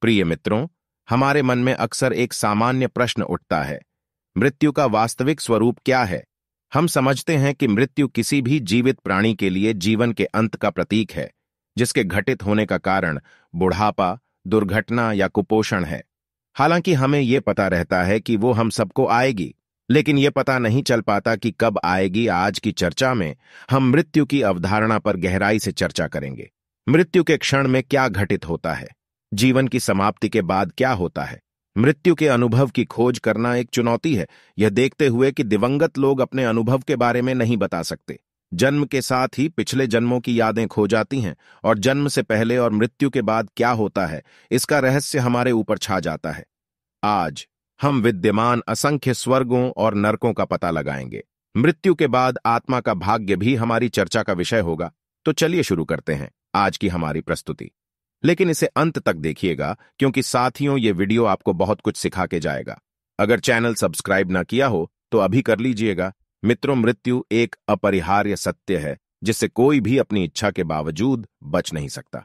प्रिय मित्रों, हमारे मन में अक्सर एक सामान्य प्रश्न उठता है, मृत्यु का वास्तविक स्वरूप क्या है? हम समझते हैं कि मृत्यु किसी भी जीवित प्राणी के लिए जीवन के अंत का प्रतीक है, जिसके घटित होने का कारण बुढ़ापा, दुर्घटना या कुपोषण है। हालांकि हमें यह पता रहता है कि वो हम सबको आएगी, लेकिन यह पता नहीं चल पाता कि कब आएगी। आज की चर्चा में हम मृत्यु की अवधारणा पर गहराई से चर्चा करेंगे। मृत्यु के क्षण में क्या घटित होता है? जीवन की समाप्ति के बाद क्या होता है? मृत्यु के अनुभव की खोज करना एक चुनौती है, यह देखते हुए कि दिवंगत लोग अपने अनुभव के बारे में नहीं बता सकते। जन्म के साथ ही पिछले जन्मों की यादें खो जाती हैं और जन्म से पहले और मृत्यु के बाद क्या होता है, इसका रहस्य हमारे ऊपर छा जाता है। आज हम विद्यमान असंख्य स्वर्गों और नरकों का पता लगाएंगे। मृत्यु के बाद आत्मा का भाग्य भी हमारी चर्चा का विषय होगा। तो चलिए शुरू करते हैं आज की हमारी प्रस्तुति। लेकिन इसे अंत तक देखिएगा, क्योंकि साथियों, ये वीडियो आपको बहुत कुछ सिखा के जाएगा। अगर चैनल सब्सक्राइब ना किया हो तो अभी कर लीजिएगा। मित्रों, मृत्यु एक अपरिहार्य सत्य है जिससे कोई भी अपनी इच्छा के बावजूद बच नहीं सकता।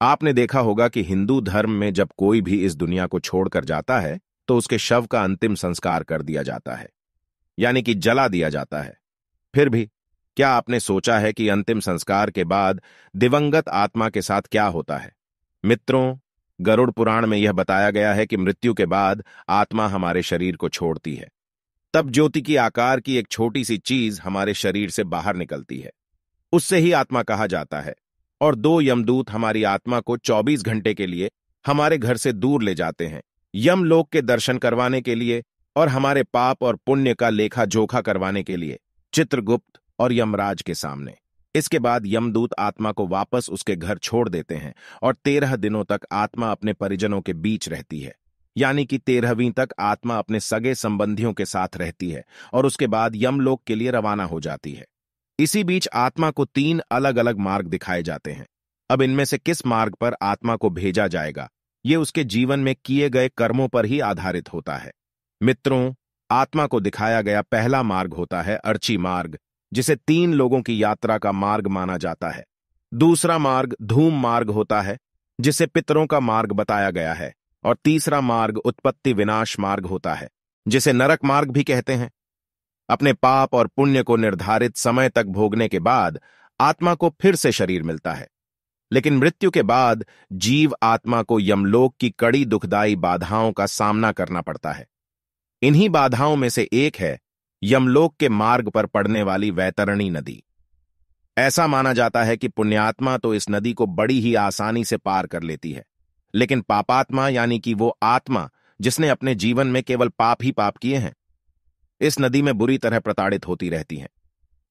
आपने देखा होगा कि हिंदू धर्म में जब कोई भी इस दुनिया को छोड़कर जाता है तो उसके शव का अंतिम संस्कार कर दिया जाता है, यानी कि जला दिया जाता है। फिर भी क्या आपने सोचा है कि अंतिम संस्कार के बाद दिवंगत आत्मा के साथ क्या होता है? मित्रों, गरुड़ पुराण में यह बताया गया है कि मृत्यु के बाद आत्मा हमारे शरीर को छोड़ती है। तब ज्योति की आकार की एक छोटी सी चीज हमारे शरीर से बाहर निकलती है, उससे ही आत्मा कहा जाता है। और 2 यमदूत हमारी आत्मा को 24 घंटे के लिए हमारे घर से दूर ले जाते हैं, यमलोक के दर्शन करवाने के लिए और हमारे पाप और पुण्य का लेखा जोखा करवाने के लिए, चित्रगुप्त और यमराज के सामने। इसके बाद यमदूत आत्मा को वापस उसके घर छोड़ देते हैं और 13 दिनों तक आत्मा अपने परिजनों के बीच रहती है, यानी कि 13वीं तक आत्मा अपने सगे संबंधियों के साथ रहती है और उसके बाद यमलोक के लिए रवाना हो जाती है। इसी बीच आत्मा को 3 अलग अलग मार्ग दिखाए जाते हैं। अब इनमें से किस मार्ग पर आत्मा को भेजा जाएगा, ये उसके जीवन में किए गए कर्मों पर ही आधारित होता है। मित्रों, आत्मा को दिखाया गया पहला मार्ग होता है अर्ची मार्ग, जिसे 3 लोगों की यात्रा का मार्ग माना जाता है। दूसरा मार्ग धूम मार्ग होता है, जिसे पितरों का मार्ग बताया गया है। और तीसरा मार्ग उत्पत्ति विनाश मार्ग होता है, जिसे नरक मार्ग भी कहते हैं। अपने पाप और पुण्य को निर्धारित समय तक भोगने के बाद आत्मा को फिर से शरीर मिलता है, लेकिन मृत्यु के बाद जीव आत्मा को यमलोक की कड़ी दुखदाई बाधाओं का सामना करना पड़ता है। इन्हीं बाधाओं में से एक है यमलोक के मार्ग पर पड़ने वाली वैतरणी नदी। ऐसा माना जाता है कि पुण्यात्मा तो इस नदी को बड़ी ही आसानी से पार कर लेती है, लेकिन पापात्मा, यानी कि वो आत्मा जिसने अपने जीवन में केवल पाप ही पाप किए हैं, इस नदी में बुरी तरह प्रताड़ित होती रहती हैं।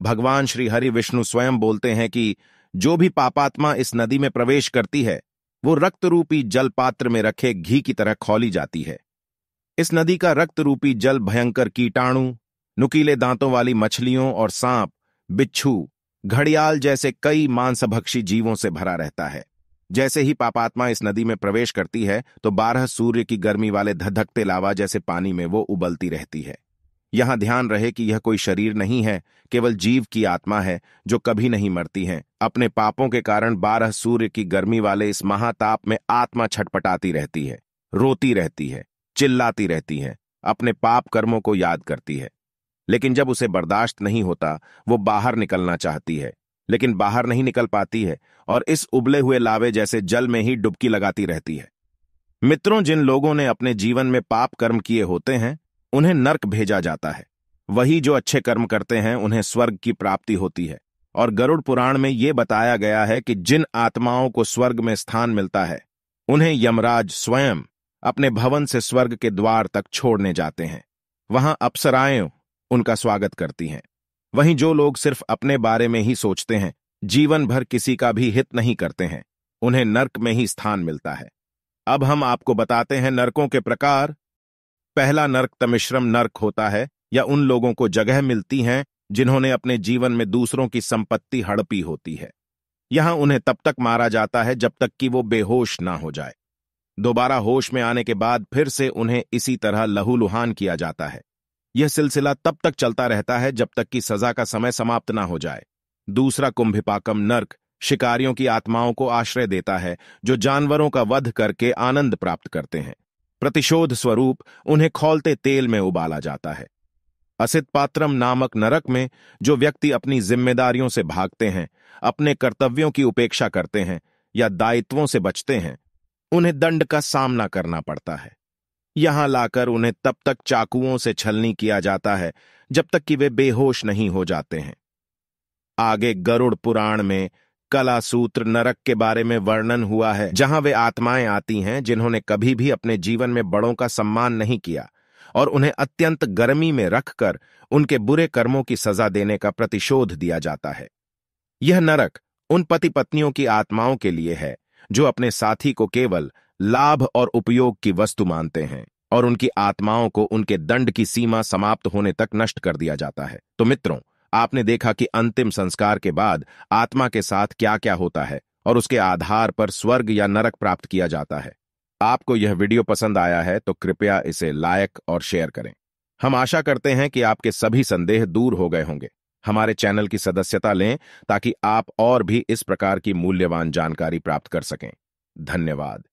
भगवान श्री हरि विष्णु स्वयं बोलते हैं कि जो भी पापात्मा इस नदी में प्रवेश करती है, वो रक्त रूपी जल पात्र में रखे घी की तरह खौली जाती है। इस नदी का रक्त रूपी जल भयंकर कीटाणु, नुकीले दांतों वाली मछलियों और सांप, बिच्छू, घड़ियाल जैसे कई मांसभक्षी जीवों से भरा रहता है। जैसे ही पापात्मा इस नदी में प्रवेश करती है तो 12 सूर्य की गर्मी वाले धधकते लावा जैसे पानी में वो उबलती रहती है। यहां ध्यान रहे कि यह कोई शरीर नहीं है, केवल जीव की आत्मा है जो कभी नहीं मरती है। अपने पापों के कारण 12 सूर्य की गर्मी वाले इस महाताप में आत्मा छटपटाती रहती है, रोती रहती है, चिल्लाती रहती है, अपने पाप कर्मों को याद करती है। लेकिन जब उसे बर्दाश्त नहीं होता, वो बाहर निकलना चाहती है, लेकिन बाहर नहीं निकल पाती है और इस उबले हुए लावे जैसे जल में ही डुबकी लगाती रहती है। मित्रों, जिन लोगों ने अपने जीवन में पाप कर्म किए होते हैं, उन्हें नर्क भेजा जाता है। वही जो अच्छे कर्म करते हैं, उन्हें स्वर्ग की प्राप्ति होती है। और गरुड़ पुराण में यह बताया गया है कि जिन आत्माओं को स्वर्ग में स्थान मिलता है, उन्हें यमराज स्वयं अपने भवन से स्वर्ग के द्वार तक छोड़ने जाते हैं। वहां अप्सराएं उनका स्वागत करती हैं। वहीं जो लोग सिर्फ अपने बारे में ही सोचते हैं, जीवन भर किसी का भी हित नहीं करते हैं, उन्हें नर्क में ही स्थान मिलता है। अब हम आपको बताते हैं नरकों के प्रकार। पहला नर्क तमिश्रम नर्क होता है, या उन लोगों को जगह मिलती है जिन्होंने अपने जीवन में दूसरों की संपत्ति हड़पी होती है। यहां उन्हें तब तक मारा जाता है जब तक कि वो बेहोश ना हो जाए। दोबारा होश में आने के बाद फिर से उन्हें इसी तरह लहूलुहान किया जाता है। यह सिलसिला तब तक चलता रहता है जब तक कि सजा का समय समाप्त ना हो जाए। दूसरा कुंभिपाकम नर्क, शिकारियों की आत्माओं को आश्रय देता है जो जानवरों का वध करके आनंद प्राप्त करते हैं। प्रतिशोध स्वरूप उन्हें खौलते तेल में उबाला जाता है। असित पात्रम नामक नरक में जो व्यक्ति अपनी जिम्मेदारियों से भागते हैं, अपने कर्तव्यों की उपेक्षा करते हैं या दायित्वों से बचते हैं, उन्हें दंड का सामना करना पड़ता है। यहां लाकर उन्हें तब तक चाकुओं से छलनी किया जाता है जब तक कि वे बेहोश नहीं हो जाते हैं। आगे गरुड़ पुराण में कलासूत्र नरक के बारे में वर्णन हुआ है, जहां वे आत्माएं आती हैं जिन्होंने कभी भी अपने जीवन में बड़ों का सम्मान नहीं किया और उन्हें अत्यंत गर्मी में रखकर उनके बुरे कर्मों की सजा देने का प्रतिशोध दिया जाता है। यह नरक उन पति पत्नियों की आत्माओं के लिए है जो अपने साथी को केवल लाभ और उपयोग की वस्तु मानते हैं और उनकी आत्माओं को उनके दंड की सीमा समाप्त होने तक नष्ट कर दिया जाता है। तो मित्रों, आपने देखा कि अंतिम संस्कार के बाद आत्मा के साथ क्या क्या होता है और उसके आधार पर स्वर्ग या नरक प्राप्त किया जाता है। आपको यह वीडियो पसंद आया है तो कृपया इसे लाइक और शेयर करें। हम आशा करते हैं कि आपके सभी संदेह दूर हो गए होंगे। हमारे चैनल की सदस्यता लें ताकि आप और भी इस प्रकार की मूल्यवान जानकारी प्राप्त कर सकें। धन्यवाद।